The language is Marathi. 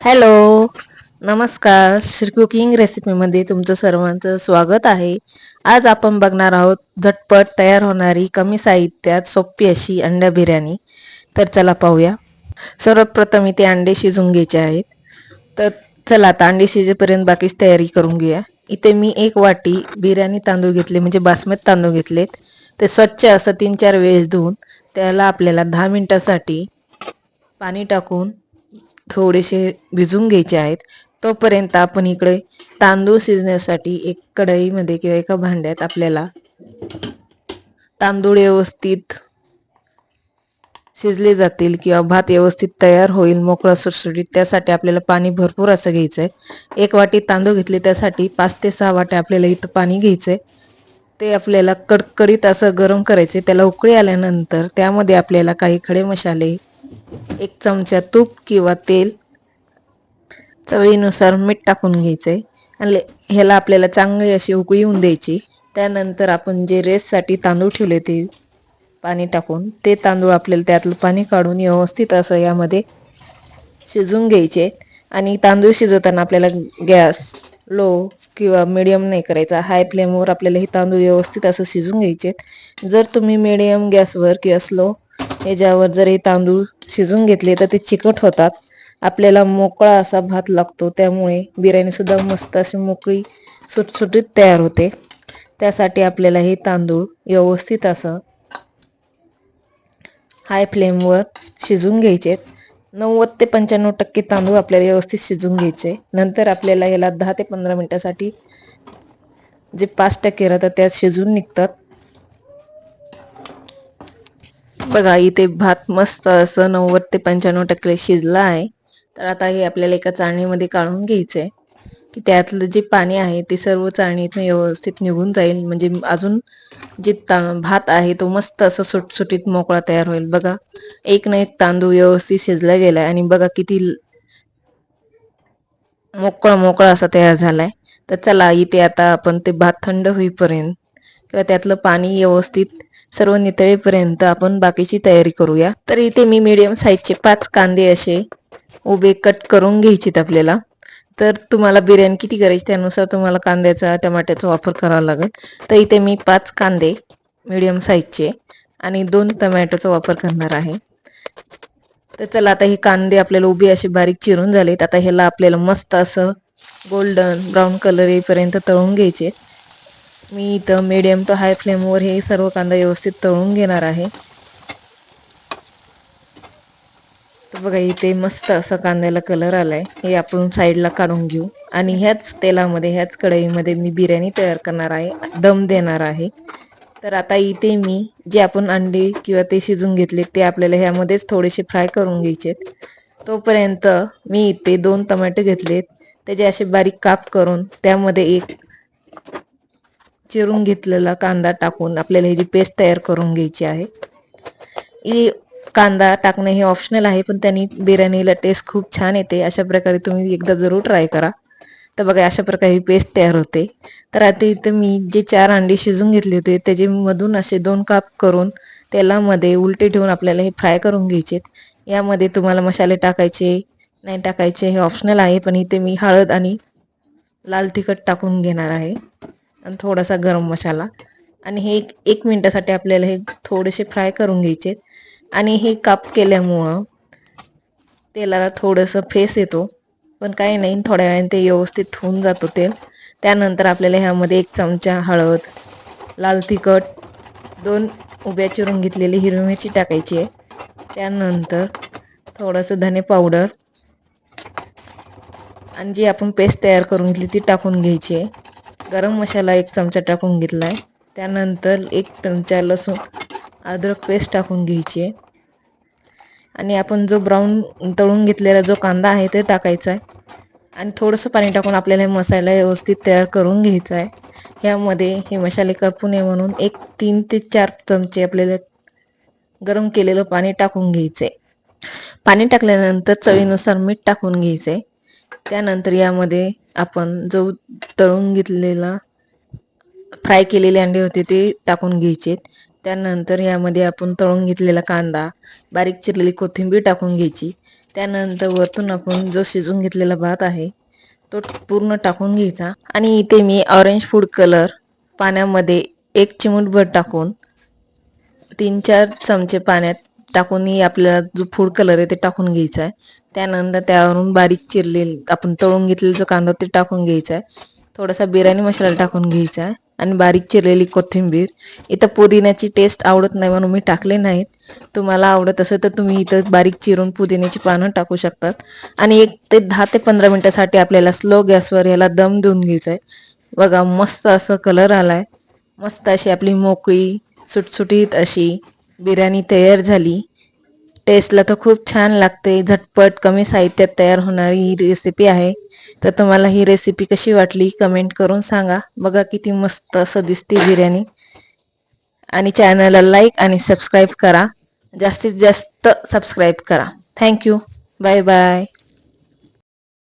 हॅलो, नमस्कार. श्री कुकिंग रेसिपीमध्ये तुमचं सर्वांचं स्वागत आहे. आज आपण बघणार आहोत झटपट तयार होणारी कमी साहित्यात सोपी अशी अंडा बिर्याणी. तर चला पाहूया. सर्वप्रथम इथे अंडे शिजून घ्यायचे आहेत. तर चला आता अंडे शिजेपर्यंत बाकीच तयारी करून घेऊया. इथे मी 1 वाटी बिर्याणी तांदूळ घेतले, म्हणजे बासमती तांदूळ घेतलेत. ते स्वच्छ असं 3-4 वेळेस धुवून त्याला आपल्याला 10 मिनिटासाठी पाणी टाकून थोडेसे भिजून घ्यायचे आहेत. तोपर्यंत आपण इकडे तांदूळ शिजण्यासाठी एक कढईमध्ये किंवा एका भांड्यात आपल्याला तांदूळ व्यवस्थित शिजले जातील किंवा भात व्यवस्थित तयार होईल मोकळा सुटसुटीत, त्यासाठी आपल्याला पाणी भरपूर असं घ्यायचंय. 1 वाटी तांदूळ घेतले, त्यासाठी 5 ते 6 वाट्या आपल्याला इथं पाणी घ्यायचंय. ते आपल्याला कडकडीत असं गरम करायचे. त्याला उकळी आल्यानंतर त्यामध्ये आपल्याला काही खडे मसाले, 1 चमचा तूप किंवा तेल, चवीनुसार मीठ टाकून घ्यायचंय आणि ह्याला आपल्याला चांगली अशी उकळी येऊन द्यायची. त्यानंतर आपण जे रेससाठी तांदूळ ठेवले ते पाणी टाकून ते तांदूळ आपल्याला त्यातलं पाणी काढून व्यवस्थित असं यामध्ये शिजून घ्यायचे. आणि तांदूळ शिजवताना आपल्याला गॅस लो किंवा मीडियम नाही करायचा, हाय फ्लेमवर आपल्याला हे तांदूळ व्यवस्थित असं शिजून घ्यायचे. जर तुम्ही मीडियम गॅसवर किंवा स्लो ह्याच्यावर जर हे तांदूळ शिजून घेतले तर ते चिकट होतात. आपल्याला मोकळा असा भात लागतो, त्यामुळे बिर्याणी सुद्धा मस्त अशी मोकळी सुटसुटीत तयार होते. त्यासाठी आपल्याला हे तांदूळ व्यवस्थित असं हाय फ्लेमवर शिजून घ्यायचे. 90 ते 95% तांदूळ आपल्याला व्यवस्थित शिजून घ्यायचे. नंतर आपल्याला याला 10 ते 15 मिनिटासाठी जे 5% राहतात त्यात शिजून निघतात. बघा इथे भात मस्त असं 90 ते 95% शिजला आहे. तर आता हे आपल्याला एका चाळणीमध्ये काढून घ्यायचंय की त्यातलं जे पाणी आहे ते सर्व चाळणीतून व्यवस्थित निघून जाईल, म्हणजे अजून जे भात आहे तो मस्त असं सुटसुटीत मोकळा तयार होईल. बघा एक ना एक तांदूळ व्यवस्थित शिजला गेलाय आणि बघा किती मोकळा मोकळा असा तयार झालाय. तर चला इथे आता आपण ते भात थंड होईपर्यंत किंवा त्यातलं पाणी व्यवस्थित सर्व नितळेपर्यंत आपण बाकीची तयारी करूया. तर इथे मी मीडियम साईजचे 5 कांदे असे उभे कट करून घ्यायचेत आपल्याला. तर तुम्हाला बिर्याणी किती करायची त्यानुसार तुम्हाला कांद्याचा टमाट्याचा वापर करावा लागेल. तर इथे मी 5 कांदे मीडियम साईजचे आणि 2 टमॅटोचा वापर करणार आहे. तर चला आता हे कांदे आपल्याला उभे असे बारीक चिरून झालेत. आता ह्याला आपल्याला मस्त असं गोल्डन ब्राऊन कलर येईपर्यंत तळून घ्यायचे. मी इथं मीडियम टू हाय फ्लेमवर हे सर्व कांदा व्यवस्थित तळून घेणार आहे. तर बघा इथे मस्त असा कांद्याला कलर आलाय. हे आपण साईडला काढून घेऊ आणि ह्याच तेलामध्ये ह्याच कढईमध्ये मी बिर्याणी तयार करणार आहे, दम देणार आहे. तर आता इथे मी जे आपण अंडे किंवा ते शिजून घेतले ते आपल्याला ह्यामध्येच थोडेसे फ्राय करून घ्यायचेत. तोपर्यंत मी इथे 2 टोमॅटो घेतलेत, त्याचे असे बारीक काप करून त्यामध्ये एक चिरून घेतलेला कांदा टाकून आपल्याला ह्याची पेस्ट तयार करून घ्यायची आहे. ही कांदा टाकणे हे ऑप्शनल आहे, पण त्यांनी बिर्याणीला टेस्ट खूप छान येते. अशा प्रकारे तुम्ही एकदा जरूर ट्राय करा. तर बघा अशा प्रकारे ही पेस्ट तयार होते. तर आता इथं मी जे 4 अंडी शिजून घेतले होते त्याचे मधून असे 2 काप करून तेलामध्ये उलटे ठेवून आपल्याला हे फ्राय करून घ्यायचे. यामध्ये तुम्हाला मसाले टाकायचे नाही टाकायचे हे ऑप्शनल आहे, पण इथे मी हळद आणि लाल तिखट टाकून घेणार आहे आणि थोडासा गरम मसाला. आणि हे 1 मिनिटासाठी आपल्याला हे थोडेसे फ्राय करून घ्यायचे. आणि हे काप केल्यामुळं तेलाला थोडंसं फेस येतो, पण काही नाही, थोड्या वेळाने ते व्यवस्थित होऊन जातो तेल. त्यानंतर आपल्याला ह्यामध्ये 1 चमचा हळद, लाल तिखट, 2 उभ्या चिरून घेतलेली हिरवी मिरची टाकायची आहे. त्यानंतर थोडंसं धने पावडर आणि जी आपण पेस्ट तयार करून घेतली ती टाकून घ्यायची आहे. गरम मसाला 1 चमचा टाकून घेतला आहे. त्यानंतर 1 चमचा लसूण अद्रक पेस्ट टाकून घ्यायची आहे. आणि आपण जो ब्राऊन तळून घेतलेला जो कांदा आहे ते टाकायचा आहे. आणि थोडंसं पाणी टाकून आपल्याला हे मसाला व्यवस्थित तयार करून घ्यायचा आहे. ह्यामध्ये हे मसाले करपू नये म्हणून 3 ते 4 चमचे आपल्याला गरम केलेलं पाणी टाकून घ्यायचे. पाणी टाकल्यानंतर चवीनुसार मीठ टाकून घ्यायचे. त्यानंतर यामध्ये आपण जो तळून घेतलेला फ्राय केलेले अंडे होते ते टाकून घ्यायचे. त्यानंतर यामध्ये आपण तळून घेतलेला कांदा, बारीक चिरलेली कोथिंबीर टाकून घ्यायची. त्यानंतर वरतून आपण जो शिजून घेतलेला भात आहे तो पूर्ण टाकून घ्यायचा. आणि इथे मी ऑरेंज फूड कलर पाण्यामध्ये 1 चिमूटभर टाकून 3-4 चमचे पाण्यात टाकून आपल्याला जो फूड कलर आहे ते टाकून घ्यायचा आहे. त्यानंतर त्यावरून बारीक चिरलेले आपण तळून घेतलेला जो कांदा ते टाकून घ्यायचा आहे. थोडासा बिर्याणी मसाला टाकून घ्यायचा आहे आणि बारीक चिरलेली कोथिंबीर. इथं पुदिन्याची टेस्ट आवडत नाही म्हणून मी टाकले नाहीत. तुम्हाला आवडत असेल तर तुम्ही इथं बारीक चिरून पुदिन्याची पानं टाकू शकतात. आणि 1 ते 10 ते 15 मिनिटासाठी आपल्याला स्लो गॅसवर याला दम देऊन घ्यायचा आहे. बघा मस्त असं कलर आलाय. मस्त अशी आपली मोकळी सुटसुटीत अशी बिर्याणी तयार झाली. टेस्टला तर खूप छान लागते. झटपट कमी साहित्यात तयार होणारी ही रेसिपी आहे. तर तुम्हाला ही रेसिपी कशी वाटली कमेंट करून सांगा. बघा किती मस्त असं दिसते बिर्याणी. आणि चॅनलला लाईक आणि सबस्क्राईब करा. जास्तीत जास्त सबस्क्राईब करा. थँक्यू. Bye bye.